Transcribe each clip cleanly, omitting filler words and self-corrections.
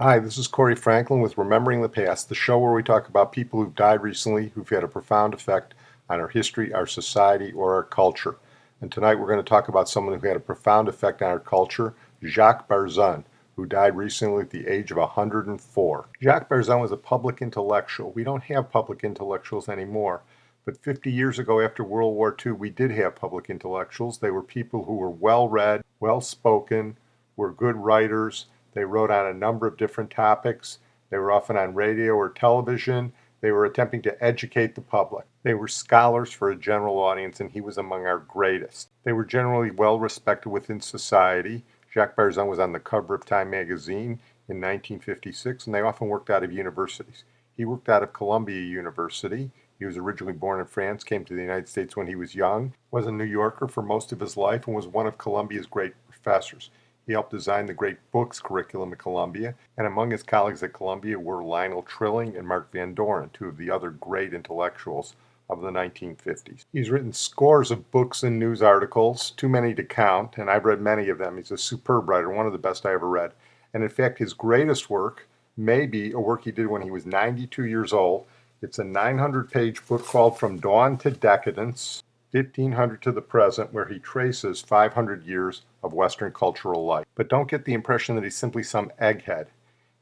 Hi, this is Corey Franklin with Remembering the Past, the show where we talk about people who've died recently who've had a profound effect on our history, our society, or our culture. And tonight we're going to talk about someone who had a profound effect on our culture, Jacques Barzun, who died recently at the age of 104. Jacques Barzun was a public intellectual. We don't have public intellectuals anymore. But 50 years ago, after World War II, we did have public intellectuals. They were people who were well read, well spoken, were good writers. They wrote on a number of different topics. They were often on radio or television. They were attempting to educate the public. They were scholars for a general audience, and he was among our greatest. They were generally well respected within society. Jacques Barzun was on the cover of Time magazine in 1956, and they often worked out of universities. He worked out of Columbia University. He was originally born in France, came to the United States when he was young, was a New Yorker for most of his life, and was one of Columbia's great professors. He helped design the Great Books curriculum at Columbia, and among his colleagues at Columbia were Lionel Trilling and Mark Van Doren, two of the other great intellectuals of the 1950s. He's written scores of books and news articles, too many to count, and I've read many of them. He's a superb writer, one of the best I ever read. And in fact, his greatest work may be a work he did when he was 92 years old. It's a 900-page book called From Dawn to Decadence, 1500 to the present, where he traces 500 years of Western cultural life. But don't get the impression that he's simply some egghead.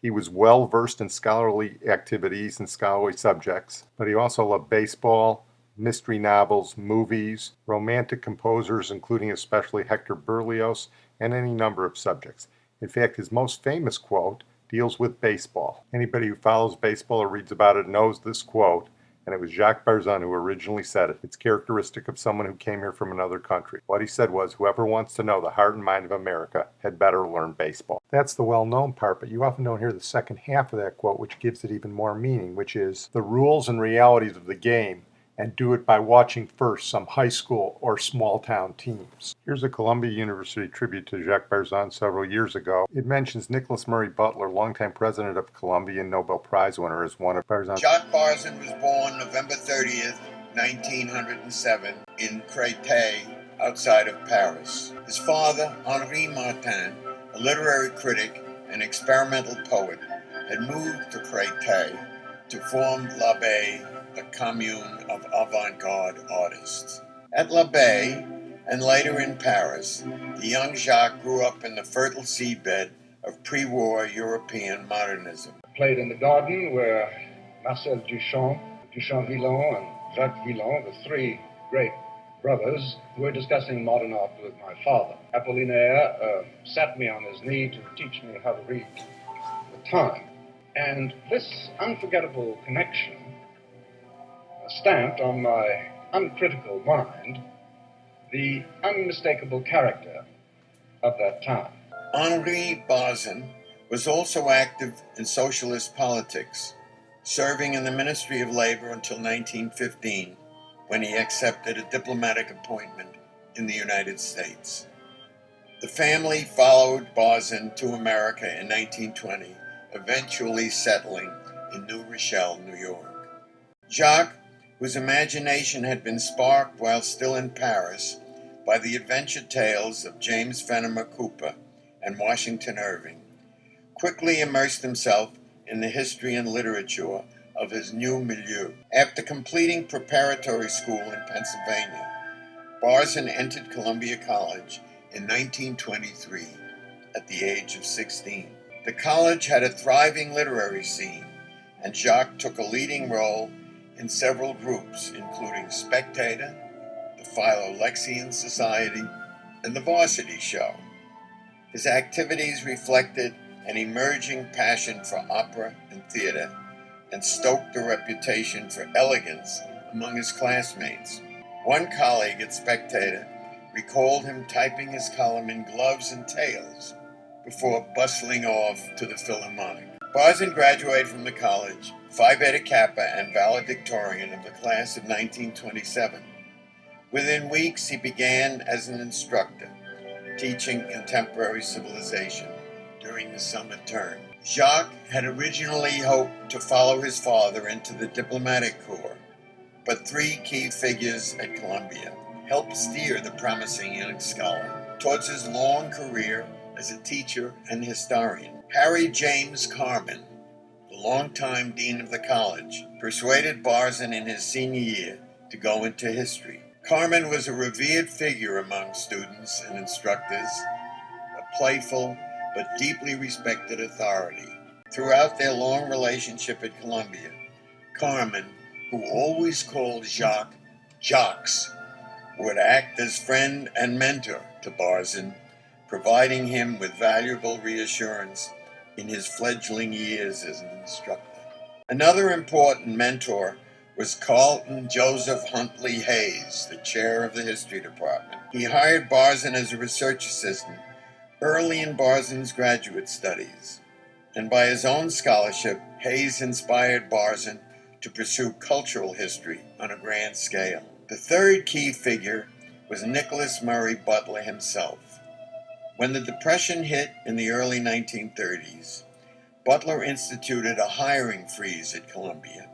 He was well versed in scholarly activities and scholarly subjects, but he also loved baseball, mystery novels, movies, romantic composers, including especially Hector Berlioz, and any number of subjects. In fact, his most famous quote deals with baseball. Anybody who follows baseball or reads about it knows this quote, and it was Jacques Barzun who originally said it. It's characteristic of someone who came here from another country. What he said was, whoever wants to know the heart and mind of America had better learn baseball. That's the well-known part, but you often don't hear the second half of that quote, which gives it even more meaning, which is the rules and realities of the game, and do it by watching first some high school or small town teams. Here's a Columbia University tribute to Jacques Barzun several years ago. It mentions Nicholas Murray Butler, longtime president of Columbia and Nobel Prize winner, as one of Barzun's. Jacques Barzun was born November 30th, 1907 in Créteil, outside of Paris. His father, Henri Martin, a literary critic and experimental poet, had moved to Créteil to form l'Abbaye, a commune of avant-garde artists. At l'Abbaye, and later in Paris, the young Jacques grew up in the fertile seedbed of pre-war European modernism. Played in the garden where Marcel Duchamp, Duchamp Villon, and Jacques Villon, the three great brothers, were discussing modern art with my father. Apollinaire sat me on his knee to teach me how to read the time. And this unforgettable connection stamped on my uncritical mind the unmistakable character of that time. Henri Barzun was also active in socialist politics, serving in the Ministry of Labor until 1915, when he accepted a diplomatic appointment in the United States. The family followed Barzun to America in 1920, eventually settling in New Rochelle, New York. Jacques, whose imagination had been sparked while still in Paris by the adventure tales of James Fenimore Cooper and Washington Irving, quickly immersed himself in the history and literature of his new milieu. After completing preparatory school in Pennsylvania, Barzun entered Columbia College in 1923 at the age of 16. The college had a thriving literary scene, and Jacques took a leading role in several groups, including Spectator, the Philolexian Society, and the Varsity Show. His activities reflected an emerging passion for opera and theater, and stoked a reputation for elegance among his classmates. One colleague at Spectator recalled him typing his column in gloves and tails before bustling off to the Philharmonic. Barzun graduated from the college, Phi Beta Kappa and valedictorian of the class of 1927. Within weeks, he began as an instructor, teaching contemporary civilization during the summer term. Jacques had originally hoped to follow his father into the diplomatic corps, but three key figures at Columbia helped steer the promising young scholar towards his long career as a teacher and historian. Harry James Carman, the longtime dean of the college, persuaded Barzun in his senior year to go into history. Carman was a revered figure among students and instructors, a playful but deeply respected authority. Throughout their long relationship at Columbia, Carman, who always called Jacques Jacques, would act as friend and mentor to Barzun, providing him with valuable reassurance in his fledgling years as an instructor. Another important mentor was Carlton Joseph Huntley Hayes, the chair of the history department. He hired Barzun as a research assistant early in Barzun's graduate studies, and by his own scholarship, Hayes inspired Barzun to pursue cultural history on a grand scale. The third key figure was Nicholas Murray Butler himself. When the Depression hit in the early 1930s, Butler instituted a hiring freeze at Columbia,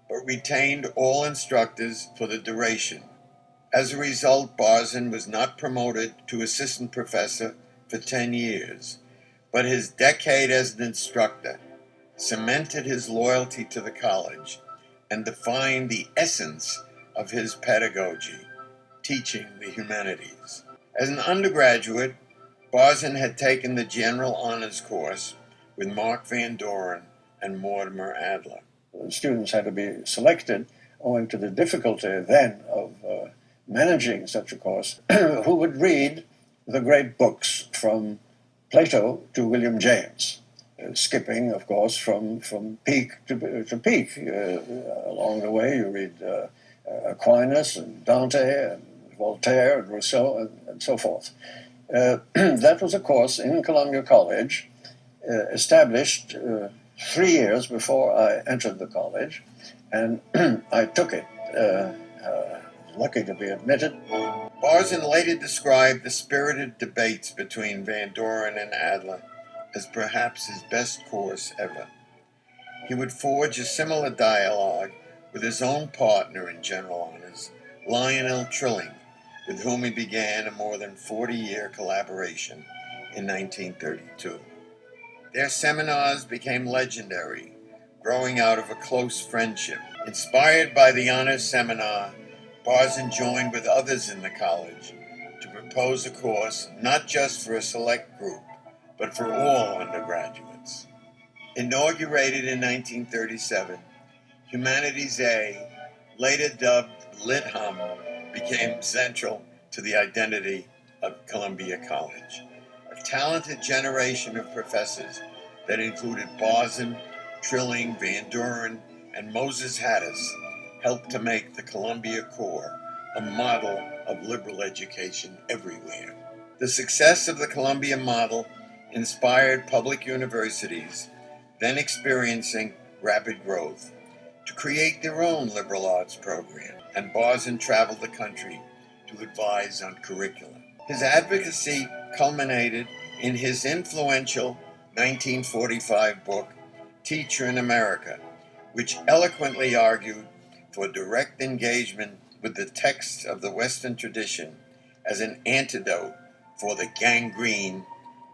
but retained all instructors for the duration. As a result, Barzun was not promoted to assistant professor for 10 years, but his decade as an instructor cemented his loyalty to the college and defined the essence of his pedagogy, teaching the humanities. As an undergraduate, Barzun had taken the general honors course with Mark Van Doren and Mortimer Adler. Students had to be selected owing to the difficulty then of managing such a course, who would read the great books from Plato to William James, skipping, of course, from peak to peak. Along the way, you read Aquinas and Dante and Voltaire and Rousseau and so forth. That was a course in Columbia College, established 3 years before I entered the college, and I took it, lucky to be admitted. Barzun later described the spirited debates between Van Doren and Adler as perhaps his best course ever. He would forge a similar dialogue with his own partner in general honors, Lionel Trilling, with whom he began a more than 40-year collaboration in 1932. Their seminars became legendary, growing out of a close friendship. Inspired by the honors seminar, Barzun joined with others in the college to propose a course not just for a select group, but for all undergraduates. Inaugurated in 1937, Humanities A, later dubbed Lit Hum, became central to the identity of Columbia College. A talented generation of professors that included Barzun, Trilling, Van Doren, and Moses Hattis helped to make the Columbia Core a model of liberal education everywhere. The success of the Columbia model inspired public universities, then experiencing rapid growth, to create their own liberal arts program, and Barzun traveled the country to advise on curriculum. His advocacy culminated in his influential 1945 book, Teacher in America, which eloquently argued for direct engagement with the texts of the Western tradition as an antidote for the gangrene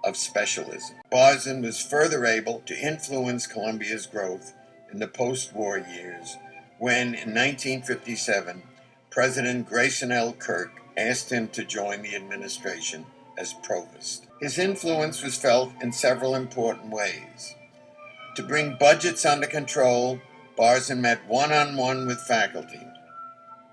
of specialism. Barzun was further able to influence Columbia's growth in the post-war years when, in 1957, President Grayson L. Kirk asked him to join the administration as provost. His influence was felt in several important ways. To bring budgets under control, Barzun met one-on-one with faculty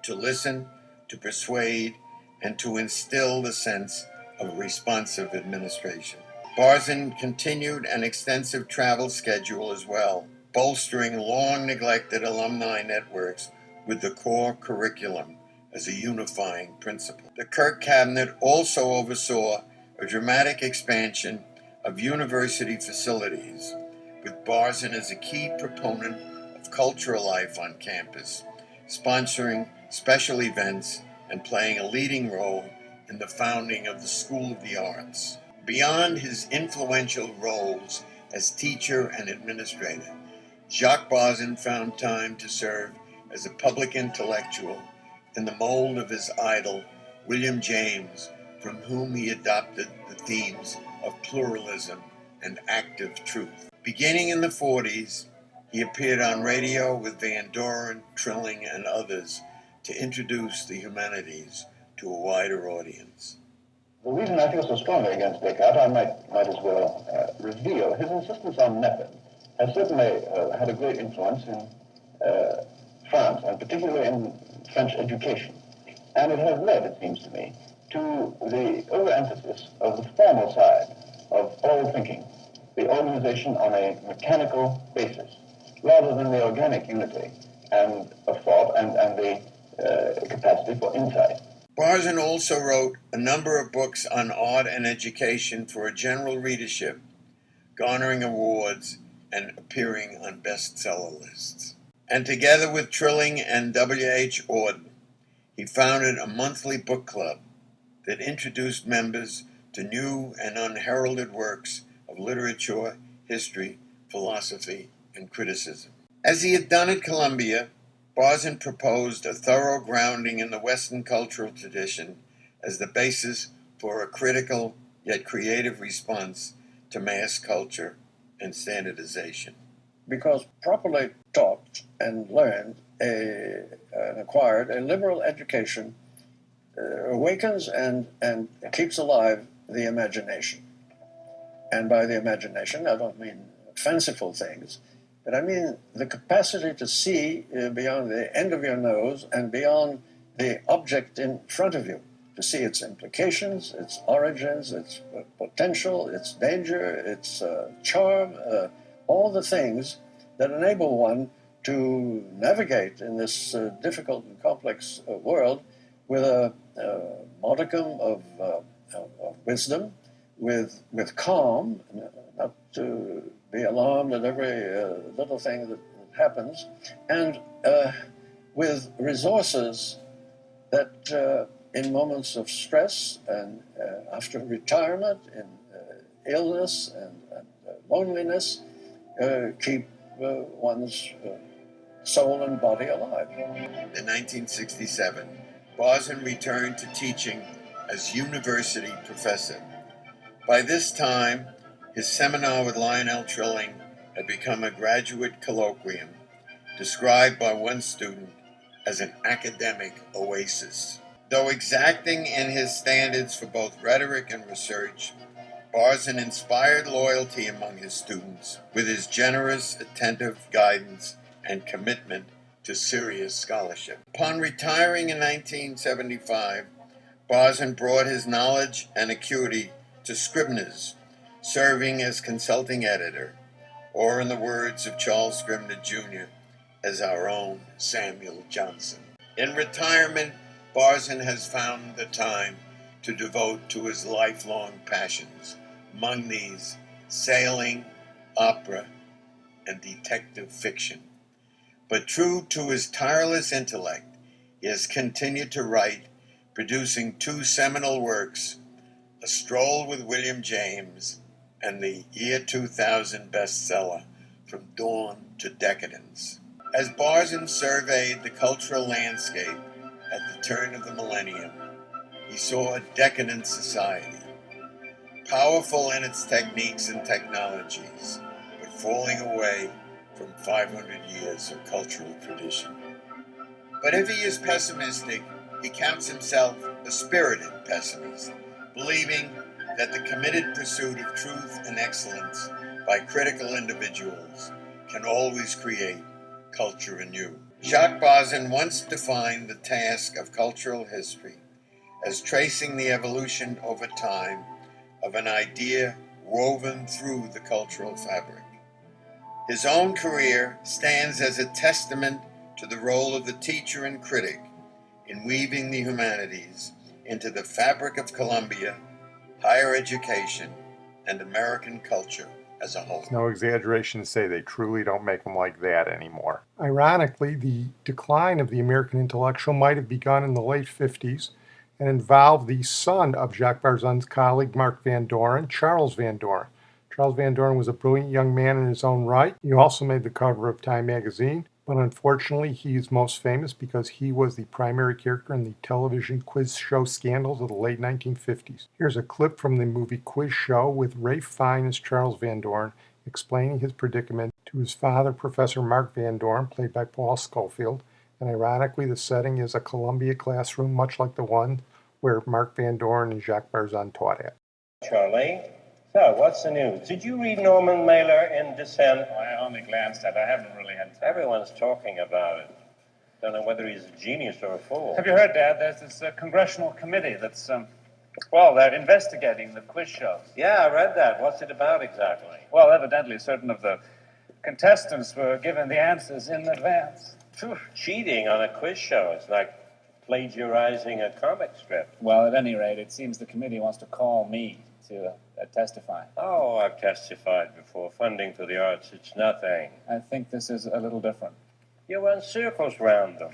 to listen, to persuade, and to instill the sense of responsive administration. Barzun continued an extensive travel schedule as well, bolstering long-neglected alumni networks with the core curriculum as a unifying principle. The Kirk Cabinet also oversaw a dramatic expansion of university facilities, with Barzun as a key proponent of cultural life on campus, sponsoring special events and playing a leading role in the founding of the School of the Arts. Beyond his influential roles as teacher and administrator, Jacques Barzun found time to serve as a public intellectual in the mold of his idol, William James, from whom he adopted the themes of pluralism and active truth. Beginning in the 40s, he appeared on radio with Van Doren, Trilling, and others to introduce the humanities to a wider audience. The reason I feel so strongly against Descartes, I might as well reveal. His insistence on method has certainly had a great influence in France, and particularly in French education. And it has led, it seems to me, to the overemphasis of the formal side of all thinking, the organization on a mechanical basis, rather than the organic unity and of thought and the capacity for insight. Barzun also wrote a number of books on art and education for a general readership, garnering awards and appearing on bestseller lists. And together with Trilling and W.H. Auden, he founded a monthly book club that introduced members to new and unheralded works of literature, history, philosophy, and criticism. As he had done at Columbia, Barzun proposed a thorough grounding in the Western cultural tradition as the basis for a critical yet creative response to mass culture and standardization. Because properly taught and learned and acquired, a liberal education awakens and keeps alive the imagination. And by the imagination, I don't mean fanciful things, but I mean the capacity to see beyond the end of your nose and beyond the object in front of you, to see its implications, its origins, its potential, its danger, its charm, all the things that enable one to navigate in this difficult and complex world with a modicum of wisdom, with calm, not to be alarmed at every little thing that happens, and with resources that in moments of stress and after retirement, in illness and loneliness, keep one's soul and body alive. In 1967, Barzun returned to teaching as university professor. By this time, his seminar with Lionel Trilling had become a graduate colloquium, described by one student as an academic oasis. Though exacting in his standards for both rhetoric and research, Barzun inspired loyalty among his students with his generous, attentive guidance and commitment to serious scholarship. Upon retiring in 1975, Barzun brought his knowledge and acuity to Scribner's, serving as consulting editor, or in the words of Charles Scribner Jr., as our own Samuel Johnson. In retirement, Barzun has found the time to devote to his lifelong passions, among these sailing, opera, and detective fiction. But true to his tireless intellect, he has continued to write, producing two seminal works, A Stroll with William James and the year 2000 bestseller, From Dawn to Decadence. As Barzun surveyed the cultural landscape at the turn of the millennium, he saw a decadent society, powerful in its techniques and technologies, but falling away from 500 years of cultural tradition. But if he is pessimistic, he counts himself a spirited pessimist, believing that the committed pursuit of truth and excellence by critical individuals can always create culture anew. Jacques Barzun once defined the task of cultural history as tracing the evolution over time of an idea woven through the cultural fabric. His own career stands as a testament to the role of the teacher and critic in weaving the humanities into the fabric of Columbia, higher education, and American culture as a whole. It's no exaggeration to say they truly don't make them like that anymore. Ironically, the decline of the American intellectual might have begun in the late 50s and involved the son of Jacques Barzun's colleague Mark Van Doren, Charles Van Doren. Charles Van Doren was a brilliant young man in his own right. He also made the cover of Time magazine. But unfortunately, he is most famous because he was the primary character in the television quiz show scandals of the late 1950s. Here's a clip from the movie Quiz Show with Ralph Fiennes as Charles Van Dorn explaining his predicament to his father, Professor Mark Van Dorn, played by Paul Schofield. And ironically, the setting is a Columbia classroom, much like the one where Mark Van Dorn and Jacques Barzun taught at. Charlie, so what's the news? Did you read Norman Mailer in Dissent? I only glanced at it. I haven't really had time. Everyone's talking about it. Don't know whether he's a genius or a fool. Have you heard, Dad? There's this congressional committee that's, well, they're investigating the quiz shows. Yeah, I read that. What's it about exactly? Well, evidently, certain of the contestants were given the answers in advance. Phew, cheating on a quiz show. It's like plagiarizing a comic strip. Well, at any rate, it seems the committee wants to call me to testify. Oh, I've testified before. Funding for the arts, it's nothing. I think this is a little different. You run circles round them.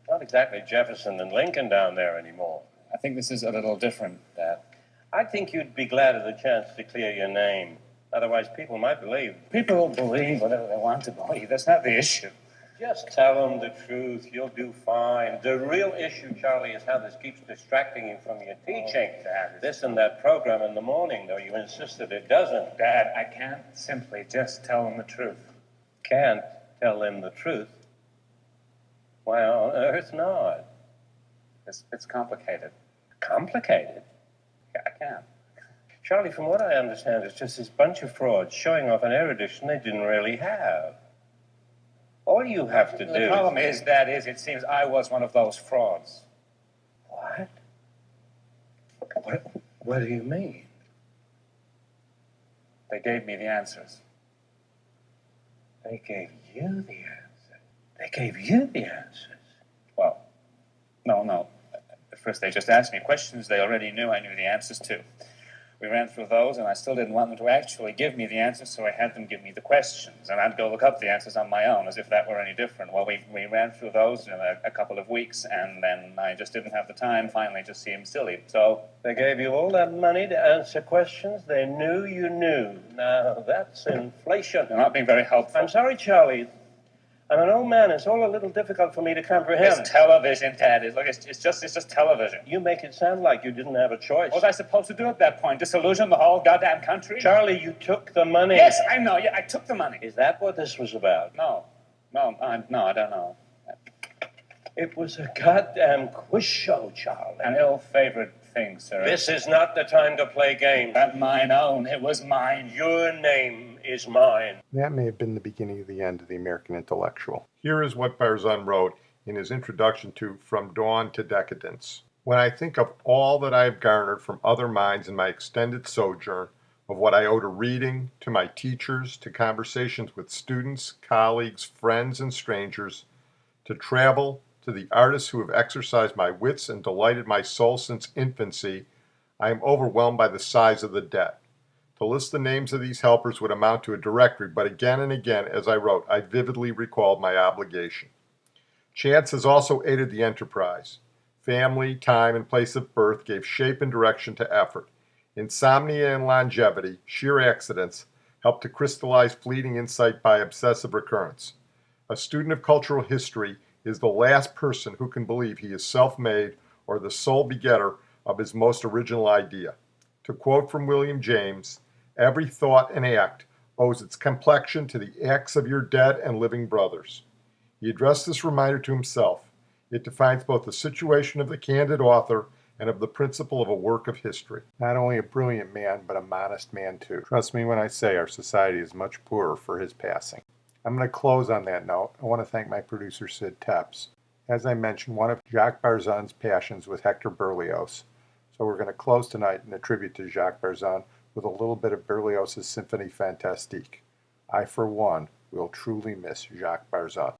Not exactly Jefferson and Lincoln down there anymore. I think this is a little different, Dad. I think you'd be glad of the chance to clear your name. Otherwise, people might believe. People believe whatever they want to believe. That's not the issue. Just tell them the truth. You'll do fine. The real issue, Charlie, is how this keeps distracting you from your teaching. Oh, Dad. This and that program in the morning, though you insisted it doesn't. Dad, I can't simply just tell them the truth. Can't tell them the truth? Why on earth not? It's complicated. Complicated? Yeah, I can't. Charlie, from what I understand, it's just this bunch of frauds showing off an erudition they didn't really have. All you have to do... The problem is, Dad, it seems I was one of those frauds. What? What do you mean? They gave me the answers. They gave you the answers? They gave you the answers? Well, no. At first they just asked me questions they already knew I knew the answers to. We ran through those, and I still didn't want them to actually give me the answers, so I had them give me the questions, and I'd go look up the answers on my own, as if that were any different. Well, we ran through those in a couple of weeks, and then I just didn't have the time. Finally, it just seemed silly. So they gave you all that money to answer questions they knew you knew. Now, that's inflation. They're not being very helpful. I'm sorry, Charlie. I'm an old man. It's all a little difficult for me to comprehend. It's television, Dad. Look, it's just television. You make it sound like you didn't have a choice. What was I supposed to do at that point? Disillusion the whole goddamn country? Charlie, you took the money. Yes, I know. Yeah, I took the money. Is that what this was about? No, I don't know. It was a goddamn quiz show, Charlie. An ill-favored thing, sir. This is not the time to play games. Not mine own. It was mine. Your name is mine. That may have been the beginning of the end of the American intellectual. Here is what Barzun wrote in his introduction to From Dawn to Decadence. When I think of all that I have garnered from other minds in my extended sojourn, of what I owe to reading, to my teachers, to conversations with students, colleagues, friends, and strangers, to travel, to the artists who have exercised my wits and delighted my soul since infancy, I am overwhelmed by the size of the debt. To list the names of these helpers would amount to a directory, but again and again, as I wrote, I vividly recalled my obligation. Chance has also aided the enterprise. Family, time, and place of birth gave shape and direction to effort. Insomnia and longevity, sheer accidents, helped to crystallize fleeting insight by obsessive recurrence. A student of cultural history is the last person who can believe he is self-made or the sole begetter of his most original idea. To quote from William James, every thought and act owes its complexion to the acts of your dead and living brothers. He addressed this reminder to himself. It defines both the situation of the candid author and of the principle of a work of history. Not only a brilliant man, but a modest man too. Trust me when I say our society is much poorer for his passing. I'm going to close on that note. I want to thank my producer, Sid Tepps. As I mentioned, one of Jacques Barzun's passions was Hector Berlioz. So we're going to close tonight in a tribute to Jacques Barzun with a little bit of Berlioz's Symphonie Fantastique. I, for one, will truly miss Jacques Barzun.